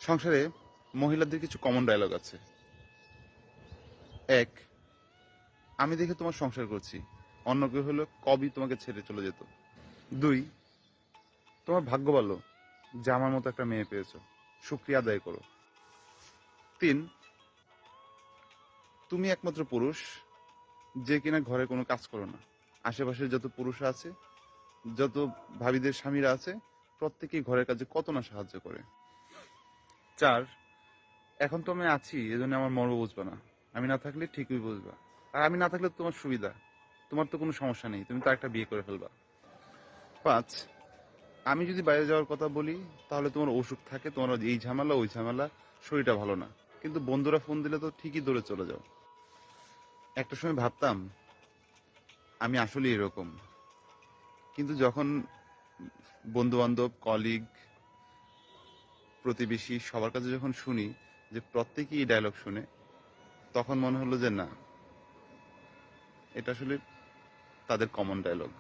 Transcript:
সংসারে মহিলাদের কিছু কমন ডায়লগ আছে। এক, আমি দেখে তোমার সংসার করছি, অন্য কেউ হলো কবই তোমাকে ছেড়ে চলে যেত। দুই, তোমার ভাগ্য ভালো যে আমার মতো একটা মেয়ে পেয়েছো, শুক্রিয়া আদায় করো। তিন, তুমি একমাত্র পুরুষ যে কিনা ঘরে কোনো কাজ করো না। আশেপাশে যত পুরুষ আছে, যত ভাবিদের স্বামীরা আছে, প্রত্যেকেই ঘরের কাজে কত না সাহায্য করে। চার, এখন তো আমি আছি, এজন্য আমার মর্ম বুঝবা না। আমি না থাকলে ঠিকই বুঝবা। আর আমি না থাকলে তো তোমার সুবিধা, তোমার তো কোনো সমস্যা নেই, তুমি তো একটা বিয়ে করে ফেলবা। পাঁচ, আমি যদি বাইরে যাওয়ার কথা বলি তাহলে তোমার অসুখ থাকে, তোমার এই ঝামেলা ওই ঝামেলা, শরীরটা ভালো না, কিন্তু বন্ধুরা ফোন দিলে তো ঠিকই দৌড়ে চলে যাও। একটা সময় ভাবতাম আমি আসলে এরকম, কিন্তু যখন বন্ধু বান্ধব, কলিগ, প্রতিবেশী সবার কাছে যখন শুনি যে প্রত্যেকেই এই ডায়লগ শুনে, তখন মনে হলো যে না, এটা আসলে তাদের কমন ডায়লগ।